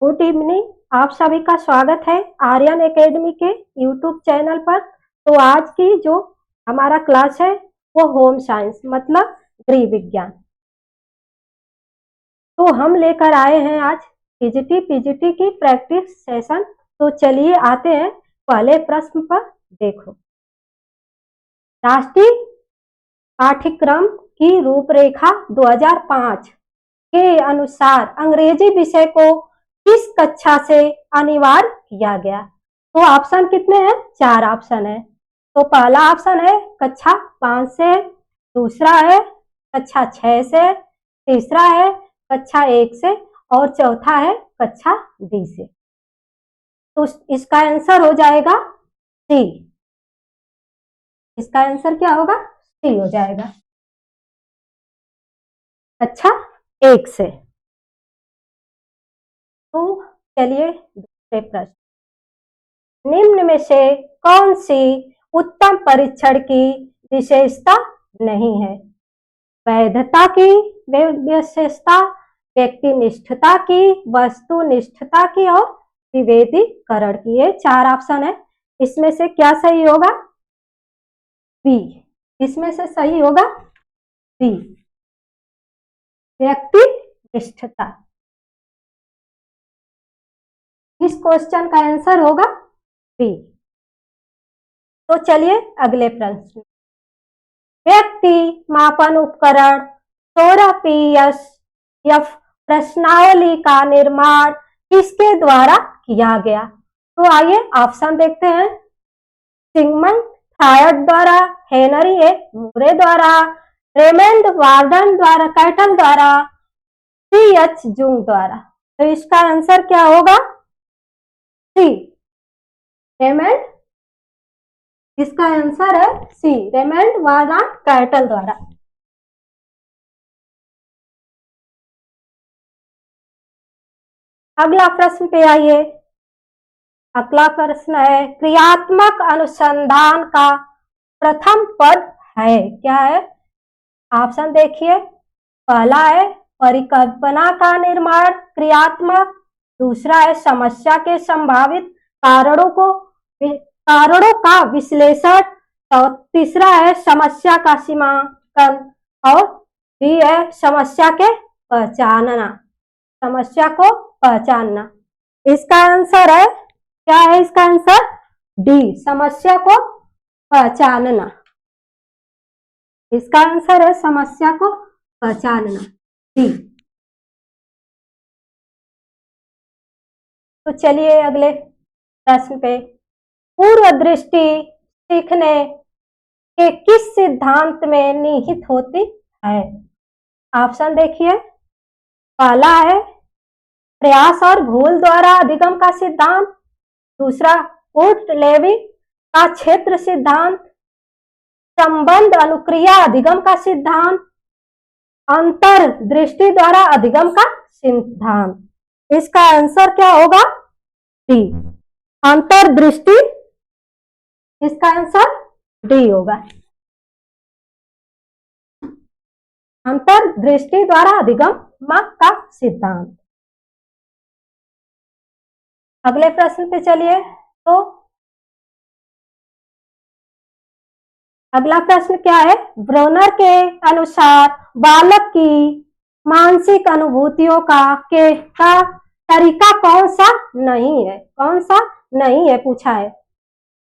Good evening. आप सभी का स्वागत है आर्यन एकेडमी के यूट्यूब चैनल पर। तो आज की जो हमारा क्लास है वो होम साइंस मतलब गृह विज्ञान। तो हम लेकर आए हैं आज पीजीटी की प्रैक्टिस सेशन। तो चलिए आते हैं पहले प्रश्न पर। देखो, राष्ट्रीय पाठ्यक्रम की रूपरेखा 2005 के अनुसार अंग्रेजी विषय को किस कक्षा से अनिवार्य किया गया? तो ऑप्शन कितने हैं? 4 ऑप्शन है। तो पहला ऑप्शन है कक्षा 5 से, दूसरा है कक्षा 6 से, तीसरा है कक्षा 1 से और चौथा है कक्षा D से। तो इसका आंसर हो जाएगा सी। इसका आंसर क्या होगा? सी हो जाएगा, कक्षा 1 से। तो चलिए दूसरे प्रश्न। निम्न में से कौन सी उत्तम परीक्षण की विशेषता नहीं है? वैधता की विशेषता, व्यक्तिनिष्ठता की, वस्तुनिष्ठता की और विभेदीकरण की। ये 4 ऑप्शन है। इसमें से क्या सही होगा? बी। इसमें से सही होगा बी, व्यक्तिनिष्ठता। इस क्वेश्चन का आंसर होगा बी। तो चलिए अगले प्रश्न। व्यक्ति मापन उपकरण 16 PSF प्रश्नावली का निर्माण किसके द्वारा किया गया? तो आइए ऑप्शन देखते हैं। सिगमंड फ्रायड द्वारा, हेनरी ए मूरे द्वारा, रेमंड वार्डन द्वारा, कैटल द्वारा, CH जूंग द्वारा। तो इसका आंसर क्या होगा? सी, रेमंड। इसका आंसर है सी, रेमंड वार्डन कैटल द्वारा। अगला प्रश्न पे आइए। अगला प्रश्न है क्रियात्मक अनुसंधान का प्रथम पद है। क्या है? ऑप्शन देखिए। पहला है परिकल्पना का निर्माण क्रियात्मक, दूसरा है समस्या के संभावित कारणों का विश्लेषण, और तीसरा है समस्या का सीमांकन और डी है समस्या के पहचानना, समस्या को पहचानना। इसका आंसर है, क्या है इसका आंसर? डी, समस्या को पहचानना। इसका आंसर है समस्या को पहचानना, डी। तो चलिए अगले प्रश्न पे। पूर्व दृष्टि सीखने के किस सिद्धांत में निहित होती है? ऑप्शन देखिए। पहला है प्रयास और भूल द्वारा अधिगम का सिद्धांत, दूसरा वुड लेवी का क्षेत्र सिद्धांत, संबंध अनुक्रिया अधिगम का सिद्धांत, अंतर दृष्टि द्वारा अधिगम का सिद्धांत। इसका आंसर क्या होगा? डी, अंतर्दृष्टि। इसका आंसर डी होगा, अंतर्दृष्टि द्वारा अधिगम का सिद्धांत। अगले प्रश्न पे चलिए। तो अगला प्रश्न क्या है? ब्रोनर के अनुसार बालक की मानसिक अनुभूतियों का तरीका कौन सा नहीं है? कौन सा नहीं है पूछा है।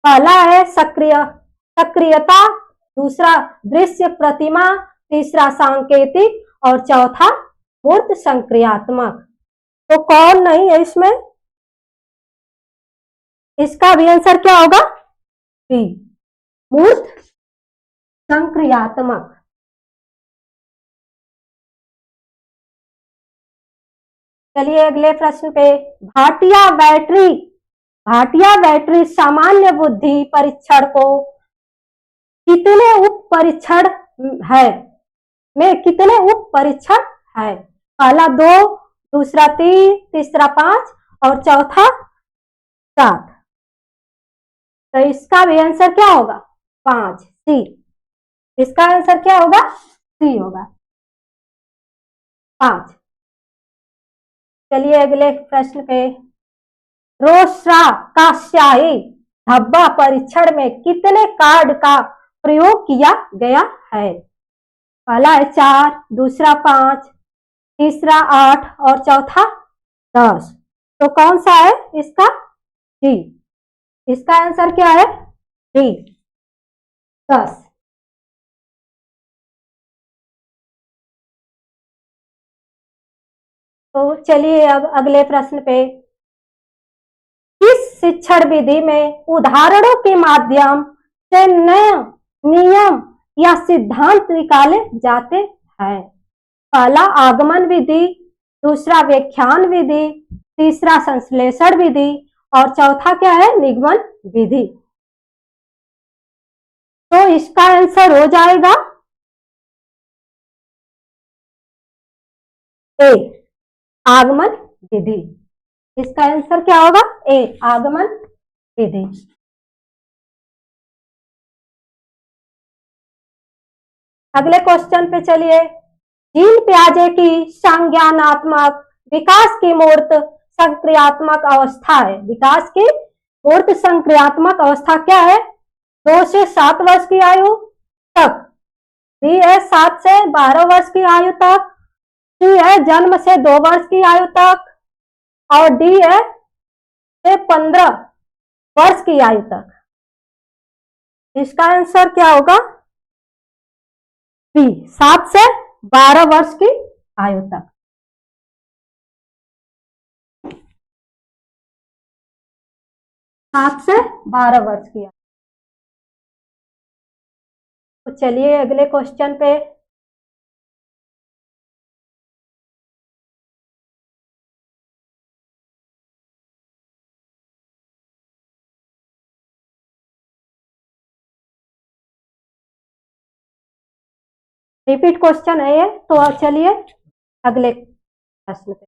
पहला है सक्रियता, दूसरा दृश्य प्रतिमा, तीसरा सांकेतिक और चौथा मूर्त संक्रियात्मक। तो कौन नहीं है इसमें? इसका भी आंसर क्या होगा? बी, मूर्त संक्रियात्मक। चलिए अगले प्रश्न पे। भाटिया बैटरी सामान्य बुद्धि परीक्षण को कितने उप परीक्षण है में कितने उप परीक्षण है? पहला 2, दूसरा 3, तीसरा 5 और चौथा 7। तो इसका भी आंसर क्या होगा? 5, सी। इसका आंसर क्या होगा? सी होगा, 5। चलिए अगले प्रश्न पे। रोस्रा का शाही धब्बा परीक्षण में कितने कार्ड का प्रयोग किया गया है? पहला है 4, दूसरा 5, तीसरा 8 और चौथा 10। तो कौन सा है इसका? डी। इसका आंसर क्या है? डी, 10। तो चलिए अब अगले प्रश्न पे। इस शिक्षण विधि में उदाहरणों के माध्यम से नए नियम या सिद्धांत निकाले जाते हैं। पहला आगमन विधि, दूसरा व्याख्यान विधि, तीसरा संश्लेषण विधि और चौथा क्या है? निगमन विधि। तो इसका आंसर हो जाएगा ए, आगमन विधि। इसका आंसर क्या होगा? ए, आगमन विधि। अगले क्वेश्चन पे चलिए। जीन पियाजे की संज्ञानात्मक विकास की मूर्त संक्रियात्मक अवस्था है। विकास की मूर्त संक्रियात्मक अवस्था क्या है? 2 से 7 वर्ष की आयु तक, बी है 7 से 12 वर्ष की आयु तक, सी है जन्म से 2 वर्ष की आयु तक और डी है से 15 वर्ष की आयु तक। इसका आंसर क्या होगा? बी, 7 से 12 वर्ष की आयु तक। सात से 12 वर्ष की। तो चलिए अगले क्वेश्चन पे। रिपीट क्वेश्चन है ये, तो चलिए अगले प्रश्न पे।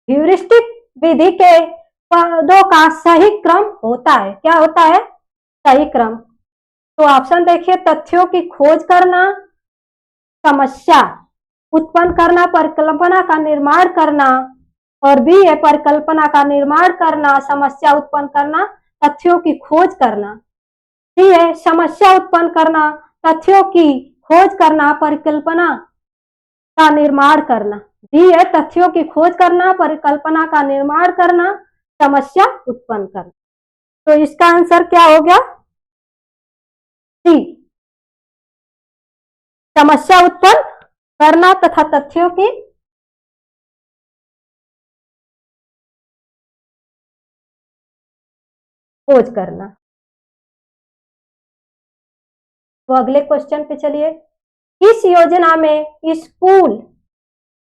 ह्यूरिस्टिक विधि के पदों का सही क्रम होता है। क्या होता है? सही क्रम। तो ऑप्शन देखिए। तथ्यों की खोज करना, समस्या उत्पन्न करना, परिकल्पना का निर्माण करना और बी है परिकल्पना का निर्माण करना, समस्या उत्पन्न करना, तथ्यों की खोज करना। सी है समस्या उत्पन्न करना, तथ्यों की खोज करना, परिकल्पना का निर्माण करना। डी है तथ्यों की खोज करना, परिकल्पना का निर्माण करना, समस्या उत्पन्न करना। तो इसका आंसर क्या हो गया? सी, समस्या उत्पन्न करना तथा तथ्यों की खोज करना। तो अगले क्वेश्चन पे चलिए। इस योजना में स्कूल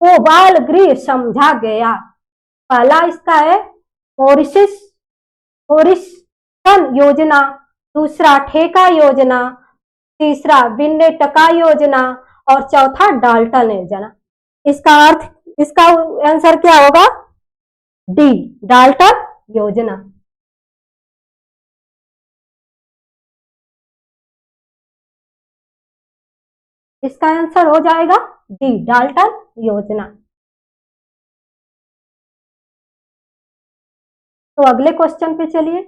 को बाल गृह समझा गया। पहला इसका है मोरिसन योजना, दूसरा ठेका योजना, तीसरा बिन्ने टका योजना और चौथा डाल्टन योजना। इसका अर्थ, इसका आंसर क्या होगा? डी, डाल्टन योजना। इसका आंसर हो जाएगा डी, डाल्टन योजना। तो अगले क्वेश्चन पे चलिए।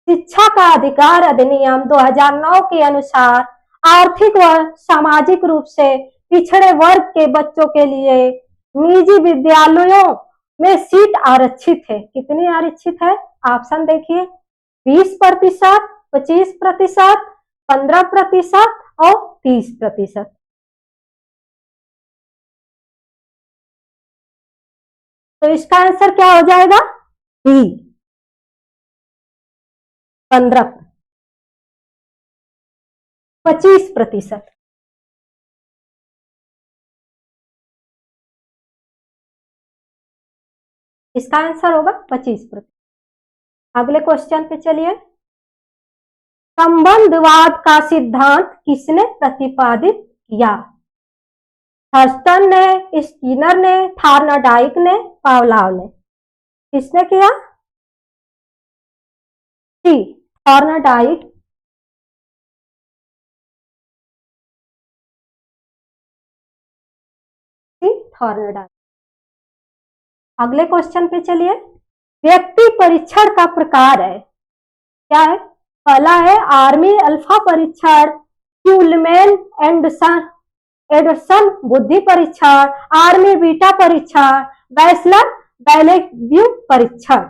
शिक्षा का अधिकार अधिनियम 2009 के अनुसार आर्थिक व सामाजिक रूप से पिछड़े वर्ग के बच्चों के लिए निजी विद्यालयों में सीट आरक्षित है। कितनी आरक्षित है? ऑप्शन देखिए। 20%, 25%, 15% और 30%। तो इसका आंसर क्या हो जाएगा? डी, 15, 25%। इसका आंसर होगा 25%। अगले क्वेश्चन पे चलिए। संबंधवाद का सिद्धांत किसने प्रतिपादित किया? हर्स्टन ने, स्किनर ने, थार्नडाइक ने, पावलाव ने। किसने किया? सी, थार्नडाइक। थॉर्नडाई। अगले क्वेश्चन पे चलिए। व्यक्ति परीक्षण का प्रकार है, क्या है? पहला है आर्मी अल्फा परीक्षण, क्यूलमैन एंडरसन बुद्धि परीक्षण, आर्मी बीटा परीक्षण, बैचलर बैलेव्यू परीक्षण।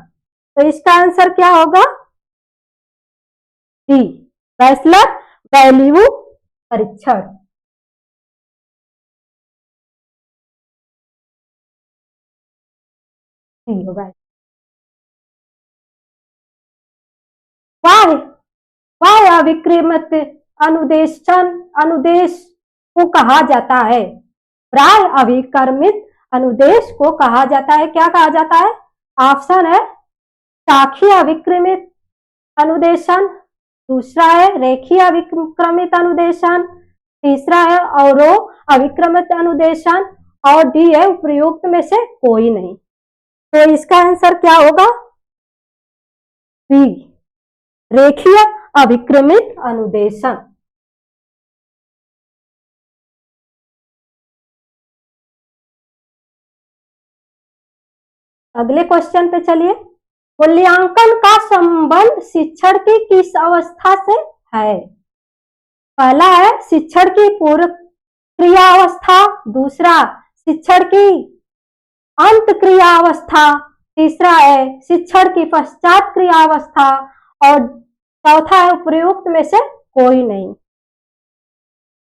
तो इसका आंसर क्या होगा? डी, बैचलर बैलेव्यू परीक्षण। डी होगा। वाह अविक्रमित अनुदेश को कहा जाता है। प्राय अविक्रमित अनुदेश को कहा जाता है, क्या कहा जाता है? ऑप्शन है शाखीय अविक्रमित अनुदेशन, दूसरा है रेखीय अविक्रमित अनुदेशन, तीसरा है अवरोह अविक्रमित अनुदेशन, और डी है उपयुक्त में से कोई नहीं। तो इसका आंसर क्या होगा? बी, रेखीय अविक्रमित अनुदेशन। अगले क्वेश्चन पे चलिए। मूल्यांकन का संबंध शिक्षण की किस अवस्था से है? पहला है शिक्षण की पूर्व क्रिया अवस्था, दूसरा शिक्षण की अंत क्रिया अवस्था, तीसरा है शिक्षण की पश्चात क्रिया अवस्था, और चौथा है उपयुक्त में से कोई नहीं।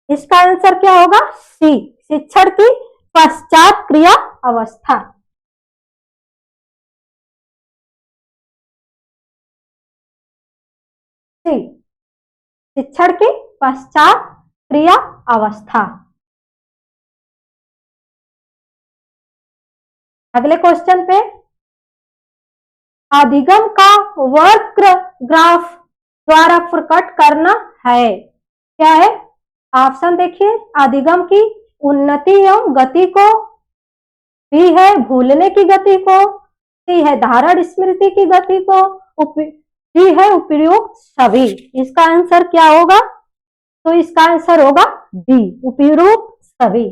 इसका आंसर क्या होगा? सी, शिक्षण की पश्चात क्रिया अवस्था। सी, शिक्षण की पश्चात क्रिया अवस्था। अगले क्वेश्चन पे, अधिगम का वक्र ग्राफ द्वारा प्रकट करना है, क्या है? ऑप्शन देखिए, अधिगम की उन्नति एवं गति को, बी है भूलने की गति को, सी है धारण स्मृति की गति को, डी है उपयुक्त सभी। इसका आंसर क्या होगा? तो इसका आंसर होगा डी, उपयुक्त सभी।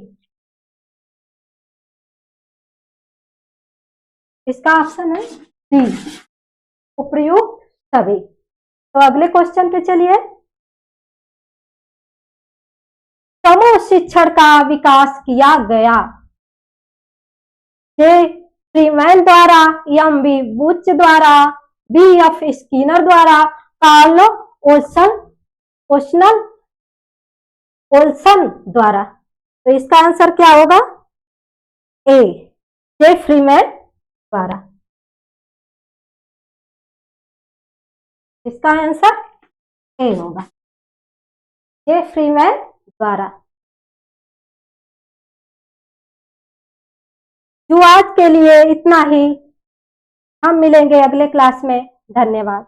इसका ऑप्शन है डी, उपयुक्त सभी। तो अगले क्वेश्चन पे चलिए। समूह शिक्षण का विकास किया गया, जे फ्रीमैन द्वारा, एम बी बुच द्वारा, बी एफ स्किनर द्वारा, कार्ल ओल्सन द्वारा। तो इसका आंसर क्या होगा? ए, जे फ्रीमैन द्वारा। इसका आंसर ए होगा, जे फ्रीमैन द्वारा। जो आज के लिए इतना ही, हम मिलेंगे अगले क्लास में। धन्यवाद।